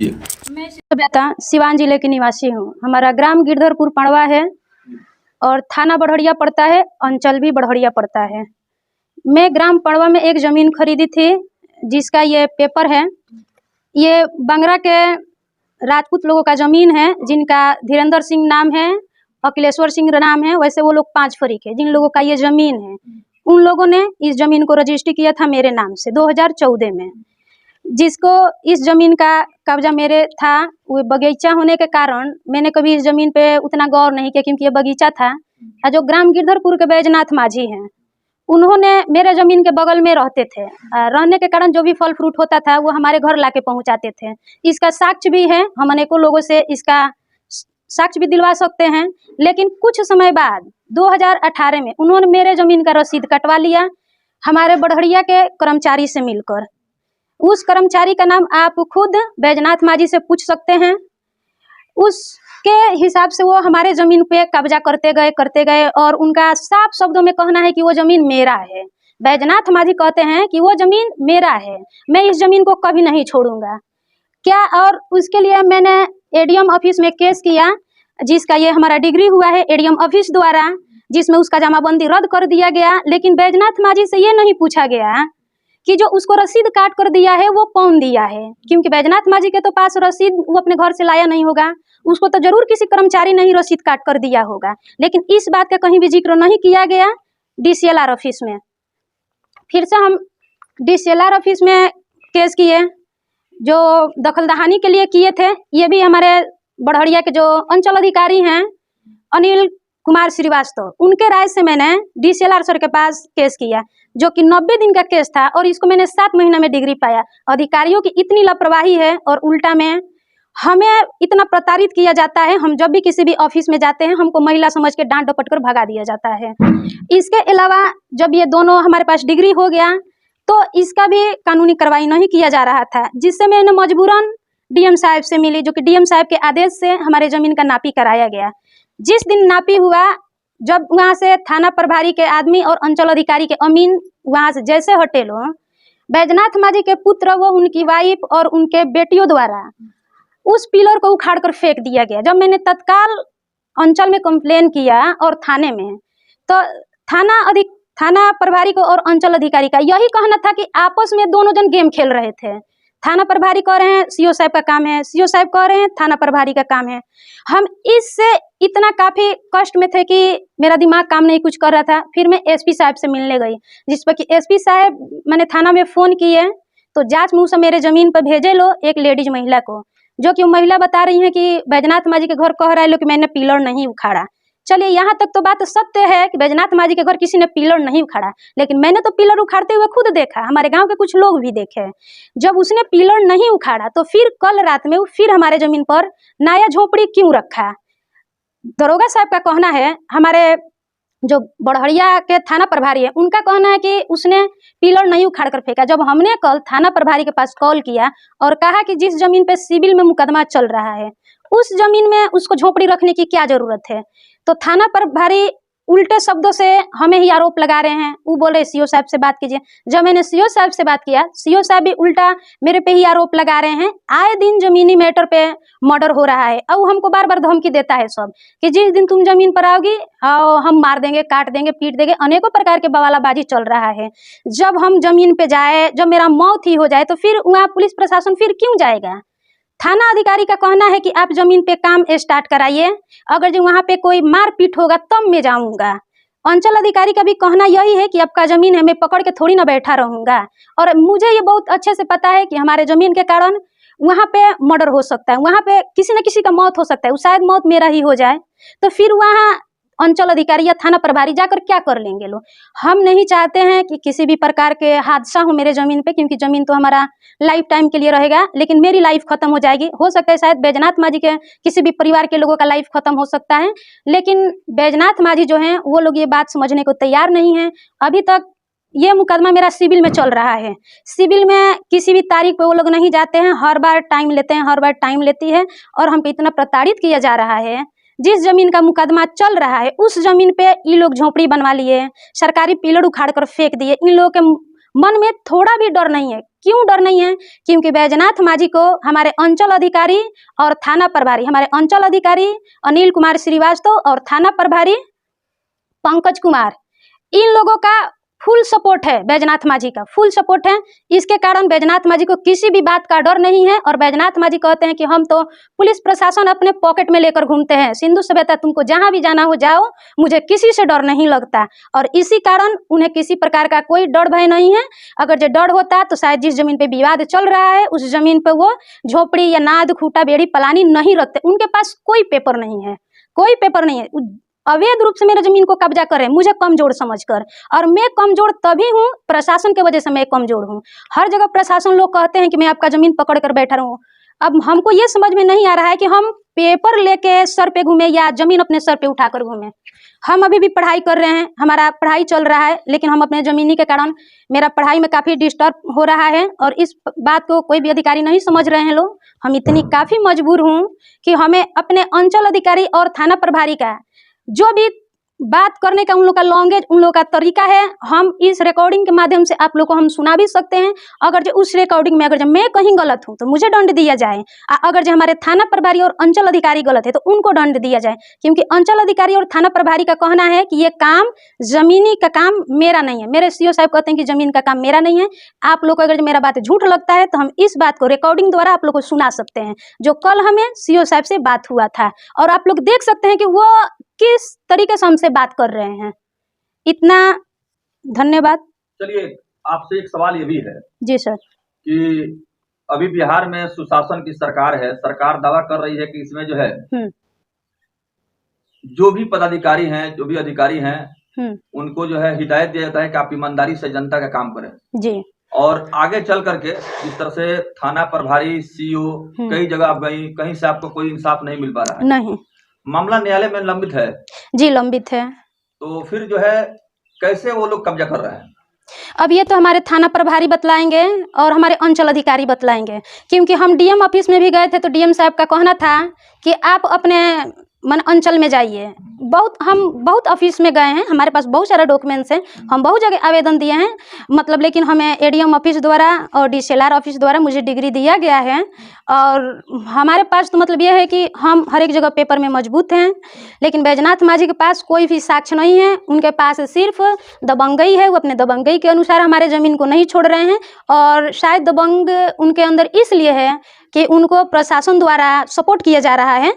ये मैं बेटा सिवान जिले की निवासी हूँ। हमारा ग्राम गिरधरपुर पड़वा है और थाना बढ़िया पड़ता है, अंचल भी बढ़िया पड़ता है। मैं ग्राम पड़वा में एक ज़मीन खरीदी थी जिसका ये पेपर है। ये बंगरा के राजपूत लोगों का ज़मीन है जिनका धीरेन्द्र सिंह नाम है, अखिलेश्वर सिंह नाम है। वैसे वो लोग 5 फरीक है जिन लोगों का ये ज़मीन है। उन लोगों ने इस ज़मीन को रजिस्ट्री किया था मेरे नाम से 2014 में। जिसको इस ज़मीन का कब्जा मेरे था, वो बगीचा होने के कारण मैंने कभी इस ज़मीन पे उतना गौर नहीं किया क्योंकि ये बगीचा था। जो ग्राम गिरधरपुर के बैजनाथ माझी हैं, उन्होंने मेरे ज़मीन के बगल में रहते थे। रहने के कारण जो भी फल फ्रूट होता था वो हमारे घर लाके पहुंचाते थे। इसका साक्ष्य भी है, हम अनेकों लोगों से इसका साक्ष्य भी दिलवा सकते हैं। लेकिन कुछ समय बाद 2018 में उन्होंने मेरे ज़मीन का रसीद कटवा लिया हमारे बढ़िया के कर्मचारी से मिलकर। उस कर्मचारी का नाम आप खुद बैजनाथ माझी से पूछ सकते हैं। उसके हिसाब से वो हमारे ज़मीन पे कब्जा करते गए और उनका साफ शब्दों में कहना है कि वो ज़मीन मेरा है। बैजनाथ माझी कहते हैं कि वो ज़मीन मेरा है, मैं इस ज़मीन को कभी नहीं छोड़ूंगा क्या। और उसके लिए मैंने एडीएम ऑफिस में केस किया, जिसका ये हमारा डिग्री हुआ है एडीएम ऑफिस द्वारा, जिसमें उसका जमाबंदी रद्द कर दिया गया। लेकिन बैजनाथ माझी से ये नहीं पूछा गया कि जो उसको रसीद काट कर दिया है वो कौन दिया है, क्योंकि बैजनाथ माझी के तो पास रसीद वो अपने घर से लाया नहीं होगा, उसको तो जरूर किसी कर्मचारी ने ही रसीद काट कर दिया होगा। लेकिन इस बात का कहीं भी जिक्र नहीं किया गया डीसीएलआर ऑफिस में। फिर से हम डीसीएलआर ऑफिस में केस किए, जो दखलदहानी के लिए किए थे। ये भी हमारे बढ़िया के जो अंचल अधिकारी हैं अनिल कुमार श्रीवास्तव, उनके राय से मैंने डीसीएलआर सर के पास केस किया, जो कि 90 दिन का केस था और इसको मैंने 7 महीना में डिग्री पाया। अधिकारियों की इतनी लापरवाही है और उल्टा में हमें इतना प्रताड़ित किया जाता है। हम जब भी किसी भी ऑफिस में जाते हैं हमको महिला समझ के डांट डपट कर भगा दिया जाता है। इसके अलावा जब ये दोनों हमारे पास डिग्री हो गया तो इसका भी कानूनी कार्रवाई नहीं किया जा रहा था, जिससे मैंने मजबूरन डीएम साहब से मिली, जो कि डीएम साहब के आदेश से हमारे ज़मीन का नापी कराया गया। जिस दिन नापी हुआ, जब वहाँ से थाना प्रभारी के आदमी और अंचल अधिकारी के अमीन वहाँ से जैसे हटे लो, बैजनाथ माझी के पुत्र वो उनकी वाइफ और उनके बेटियों द्वारा उस पिलर को उखाड़ कर फेंक दिया गया। जब मैंने तत्काल अंचल में कंप्लेन किया और थाने में, तो थाना प्रभारी को और अंचल अधिकारी का यही कहना था कि आपस में दोनों जन गेम खेल रहे थे। थाना प्रभारी कह रहे हैं सीओ साहब का काम है, सीओ साहब कह रहे हैं थाना प्रभारी का काम है। हम इससे इतना काफ़ी कष्ट में थे कि मेरा दिमाग काम नहीं कुछ कर रहा था। फिर मैं एसपी साहब से मिलने गई, जिस पर कि एसपी साहब मैंने थाना में फ़ोन किए तो जांच में उसे मेरे ज़मीन पर भेजे लो एक लेडीज महिला को, जो कि वो महिला बता रही है कि बैजनाथ माझी के घर कह रहा है लो कि मैंने पिलर नहीं उखाड़ा। चलिए यहाँ तक तो बात सत्य है कि बैजनाथ माझी के घर किसी ने पिलर नहीं उखाड़ा, लेकिन मैंने तो पिलर उखाड़ते हुए खुद देखा, हमारे गांव के कुछ लोग भी देखे। जब उसने पिलर नहीं उखाड़ा तो फिर कल रात में वो फिर हमारे ज़मीन पर नया झोपड़ी क्यों रखा। दरोगा साहब का कहना है, हमारे जो बढ़िया के थाना प्रभारी है उनका कहना है कि उसने पिलर नहीं उखाड़ कर फेंका। जब हमने कल थाना प्रभारी के पास कॉल किया और कहा कि जिस ज़मीन पे सिविल में मुकदमा चल रहा है उस ज़मीन में उसको झोपड़ी रखने की क्या ज़रूरत है, तो थाना प्रभारी उल्टे शब्दों से हमें ही आरोप लगा रहे हैं। वो बोल रहे सीओ साहब से बात कीजिए। जब मैंने सीओ साहब से बात किया, सीओ साहब भी उल्टा मेरे पे ही आरोप लगा रहे हैं। आए दिन ज़मीनी मैटर पे मर्डर हो रहा है और हमको बार बार धमकी देता है सब कि जिस दिन तुम ज़मीन पर आओगी हम मार देंगे, काट देंगे, पीट देंगे। अनेकों प्रकार के बवालाबाजी चल रहा है। जब हम ज़मीन पे जाए, जब मेरा मौत ही हो जाए तो फिर वहाँ पुलिस प्रशासन फिर क्यों जाएगा। थाना अधिकारी का कहना है कि आप ज़मीन पे काम स्टार्ट कराइए, अगर जो वहाँ पे कोई मारपीट होगा तब मैं जाऊँगा। अंचल अधिकारी का भी कहना यही है कि आपका ज़मीन है, मैं पकड़ के थोड़ी ना बैठा रहूँगा। और मुझे ये बहुत अच्छे से पता है कि हमारे ज़मीन के कारण वहाँ पे मर्डर हो सकता है, वहाँ पे किसी न किसी का मौत हो सकता है, शायद मौत मेरा ही हो जाए। तो फिर वहाँ अंचल अधिकारी या थाना प्रभारी जाकर क्या कर लेंगे लोग। हम नहीं चाहते हैं कि किसी भी प्रकार के हादसा हो मेरे ज़मीन पे, क्योंकि ज़मीन तो हमारा लाइफ टाइम के लिए रहेगा, लेकिन मेरी लाइफ खत्म हो जाएगी। हो सकता है शायद बैजनाथ माझी के किसी भी परिवार के लोगों का लाइफ खत्म हो सकता है, लेकिन बैजनाथ माझी जो हैं वो लोग ये बात समझने को तैयार नहीं हैं। अभी तक ये मुकदमा मेरा सिविल में चल रहा है। सिविल में किसी भी तारीख पे वो लोग नहीं जाते हैं, हर बार टाइम लेते हैं, हर बार टाइम लेती है और हमको इतना प्रताड़ित किया जा रहा है। जिस ज़मीन का मुकदमा चल रहा है उस ज़मीन पे ये लोग झोपड़ी बनवा लिए, सरकारी पिलर उखाड़ कर फेंक दिए। इन लोगों के मन में थोड़ा भी डर नहीं है क्यों डर नहीं है? क्योंकि बैजनाथ माझी को हमारे अंचल अधिकारी और थाना प्रभारी, हमारे अंचल अधिकारी अनिल कुमार श्रीवास्तव और थाना प्रभारी पंकज कुमार, इन लोगों का फुल सपोर्ट है, बैजनाथ माझी का फुल सपोर्ट है। इसके कारण बैजनाथ माझी को किसी भी बात का डर नहीं है। और बैजनाथ माझी कहते हैं कि हम तो पुलिस प्रशासन अपने पॉकेट में लेकर घूमते हैं, सिंधु सभ्यता तुमको जहां भी जाना हो जाओ, मुझे किसी से डर नहीं लगता। और इसी कारण उन्हें किसी प्रकार का कोई डर भय नहीं है। अगर जो डर होता तो शायद जिस जमीन पे विवाद चल रहा है उस जमीन पे वो झोपड़ी या नाद खूटा बेड़ी पलानी नहीं रखते। उनके पास कोई पेपर नहीं है, कोई पेपर नहीं है। अवैध रूप से मेरे जमीन को कब्जा कर रहे हैं, मुझे कमजोर समझकर। और मैं कमजोर तभी हूँ, प्रशासन के वजह से मैं कमजोर हूँ। हर जगह प्रशासन लोग कहते हैं कि मैं आपका जमीन पकड़ कर बैठा रहूँ। अब हमको ये समझ में नहीं आ रहा है कि हम पेपर लेके सर पे घूमे या जमीन अपने सर पे उठाकर घूमे। हम अभी भी पढ़ाई कर रहे हैं, हमारा पढ़ाई चल रहा है, लेकिन हम अपने जमीनी के कारण मेरा पढ़ाई में काफ़ी डिस्टर्ब हो रहा है। और इस बात को कोई भी अधिकारी नहीं समझ रहे हैं लोग। हम इतनी काफ़ी मजबूर हूँ कि हमें अपने अंचल अधिकारी और थाना प्रभारी का जो भी बात करने का उन लोग का लैंग्वेज, उन लोग का तरीका है, हम इस रिकॉर्डिंग के माध्यम से आप लोग को हम सुना भी सकते हैं। अगर जो उस रिकॉर्डिंग में अगर जो मैं कहीं गलत हूँ तो मुझे दंड दिया जाए, अगर जो हमारे थाना प्रभारी और अंचल अधिकारी गलत है तो उनको दंड दिया जाए। क्योंकि अंचल अधिकारी और थाना प्रभारी का कहना है कि ये काम जमीनी का काम मेरा नहीं है। मेरे सीओ साहब कहते हैं कि जमीन का काम मेरा नहीं है। आप लोग को अगर मेरा बात झूठ लगता है तो हम इस बात को रिकॉर्डिंग द्वारा आप लोग को सुना सकते हैं, जो कल हमें सीओ साहब से बात हुआ था। और आप लोग देख सकते हैं कि वो किस तरीके से हमसे बात कर रहे हैं। इतना धन्यवाद। चलिए, आपसे एक सवाल ये भी है जी सर कि अभी बिहार में सुशासन की सरकार है, सरकार दावा कर रही है कि इसमें जो है जो भी पदाधिकारी हैं, जो भी अधिकारी हैं, उनको जो है हिदायत दिया जाता है कि आप ईमानदारी से जनता का काम करें जी। और आगे चल करके जिस तरह से थाना प्रभारी, सीओ कई जगह आप गई, कहीं से आपको कोई इंसाफ नहीं मिल पा रहा है। नहीं, मामला न्यायालय में लंबित है जी, लंबित है। तो फिर जो है कैसे वो लोग कब्जा कर रहे हैं? अब ये तो हमारे थाना प्रभारी बतलाएंगे और हमारे अंचल अधिकारी बतलाएंगे। क्योंकि हम डीएम ऑफिस में भी गए थे तो डीएम साहब का कहना था कि आप अपने अंचल में जाइए। हम बहुत ऑफिस में गए हैं, हमारे पास बहुत सारे डॉक्यूमेंट्स हैं, हम बहुत जगह आवेदन दिए हैं, मतलब लेकिन हमें एडीएम ऑफिस द्वारा और डीसीएलआर ऑफिस द्वारा मुझे डिग्री दिया गया है। और हमारे पास तो मतलब ये है कि हम हर एक जगह पेपर में मजबूत हैं। लेकिन बैजनाथ माझी के पास कोई भी साक्ष्य नहीं है, उनके पास सिर्फ दबंगई है। वो अपने दबंगई के अनुसार हमारे ज़मीन को नहीं छोड़ रहे हैं। और शायद दबंग उनके अंदर इसलिए है कि उनको प्रशासन द्वारा सपोर्ट किया जा रहा है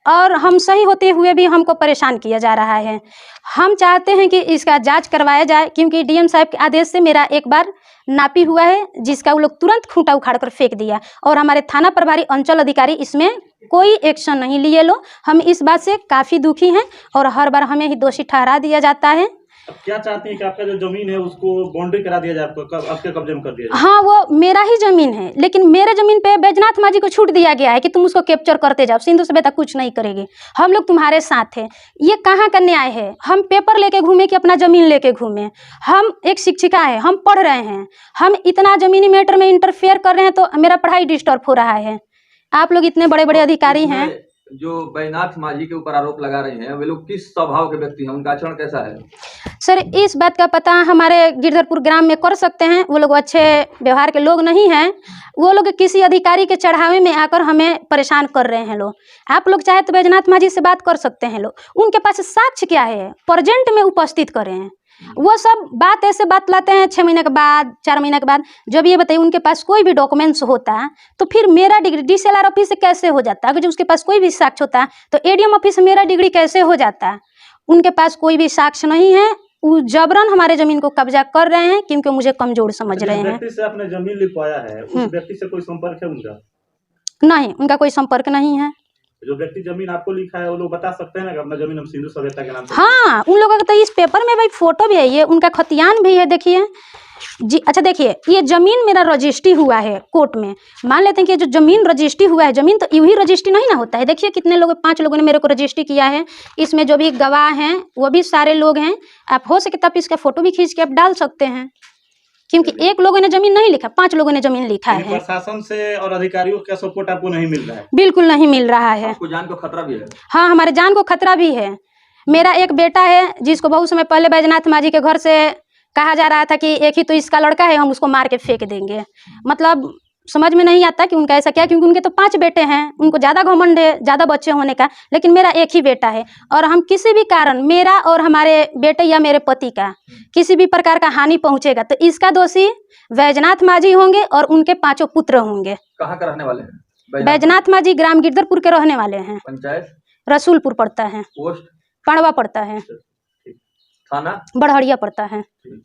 और हम सही होते हुए भी हमको परेशान किया जा रहा है। हम चाहते हैं कि इसका जांच करवाया जाए, क्योंकि डीएम साहब के आदेश से मेरा एक बार नापी हुआ है जिसका वो लोग तुरंत खूंटा उखाड़ कर फेंक दिया। और हमारे थाना प्रभारी, अंचल अधिकारी इसमें कोई एक्शन नहीं लिए लोग। हम इस बात से काफ़ी दुखी हैं और हर बार हमें ही दोषी ठहरा दिया जाता है। अब क्या चाहते हैं कि आपका जो जमीन है उसको बाउंड्री करा दिया जाए, आपके कब्जे में कर दिया जाए? हाँ, वो मेरा ही जमीन है, लेकिन मेरे जमीन पे बैजनाथ माझी को छूट दिया गया है कि तुम उसको कैप्चर करते जाओ, सिंधु सभ्यता कुछ नहीं करेगी, हम लोग तुम्हारे साथ हैं। ये कहाँ का न्याय है? हम पेपर लेके घूमे कि अपना जमीन लेके घूमे? हम एक शिक्षिका है, हम पढ़ रहे हैं, हम इतना जमीनी मैटर में इंटरफेयर कर रहे हैं तो मेरा पढ़ाई डिस्टर्ब हो रहा है। आप लोग इतने बड़े बड़े अधिकारी हैं। जो बैजनाथ माझी के ऊपर आरोप लगा रहे हैं वे लोग किस स्वभाव के व्यक्ति हैं, उनका आचरण कैसा है? सर, इस बात का पता हमारे गिरधरपुर ग्राम में कर सकते हैं। वो लोग अच्छे व्यवहार के लोग नहीं हैं। वो लोग किसी अधिकारी के चढ़ावे में आकर हमें परेशान कर रहे हैं लोग। आप लोग चाहे तो बैजनाथ माझी से बात कर सकते हैं लोग। उनके पास साक्ष्य क्या है, प्रेजेंट में उपस्थित करें। वो सब बात ऐसे बतलाते हैं 6 महीने के बाद, 4 महीने के बाद। जब ये बताइए उनके पास कोई भी डॉक्यूमेंट्स होता तो फिर मेरा डिग्री डीसीएलआर ऑफिस से कैसे हो जाता? अगर जो उसके पास कोई भी साक्ष्य होता तो एडीएम ऑफिस से मेरा डिग्री कैसे हो जाता? उनके पास कोई भी साक्ष्य नहीं है। वो जबरन हमारे जमीन को कब्जा कर रहे हैं क्योंकि मुझे कमजोर समझ रहे हैं। व्यक्ति से आपने जमीन लिखवाया है, उस व्यक्ति से कोई संपर्क है उनका? नहीं, उनका कोई संपर्क नहीं है। जो व्यक्ति जमीन आपको लिखा है वो लोग बता सकते हैं ना कि अपना जमीन हम सिंधु सभ्यता के नाम से? हाँ, उन लोगों का तो इस पेपर में भाई फोटो भी है, ये उनका खतियान भी है, देखिए जी। अच्छा देखिए, ये जमीन मेरा रजिस्ट्री हुआ है कोर्ट में। मान लेते हैं कि जो जमीन रजिस्ट्री हुआ है, जमीन तो यूं ही रजिस्ट्री नहीं ना होता है। देखिए कितने लोग, 5 लोगों ने मेरे को रजिस्ट्री किया है। इसमें जो भी गवाह हैं वो भी सारे लोग हैं। आप हो सके तब इसका फोटो भी खींच के आप डाल सकते हैं, क्योंकि एक लोगों ने जमीन नहीं लिखा, 5 लोगों ने जमीन लिखा है। प्रशासन से और अधिकारियों का सपोर्ट आपको नहीं मिल रहा है? बिल्कुल नहीं मिल रहा है। आपको जान को खतरा भी है? हाँ, हमारे जान को खतरा भी है। मेरा एक बेटा है जिसको बहुत समय पहले बैजनाथ माझी के घर से कहा जा रहा था कि एक ही तो इसका लड़का है, हम उसको मार के फेंक देंगे। मतलब समझ में नहीं आता कि उनका ऐसा क्या, क्योंकि उनके तो 5 बेटे हैं, उनको ज़्यादा घमंड है ज़्यादा बच्चे होने का, लेकिन मेरा एक ही बेटा है। और हम किसी भी कारण मेरा और हमारे बेटे या मेरे पति का किसी भी प्रकार का हानि पहुंचेगा तो इसका दोषी बैजनाथ माझी होंगे और उनके 5 पुत्र होंगे। कहाँ का रहने वाले हैं? बैजनाथ माझी ग्राम गिरधरपुर के रहने वाले हैं। पंचायत रसूलपुर पड़ता है, पोस्ट पड़वा पड़ता है, ठीक। थाना बड़हरिया पड़ता है। ठीक।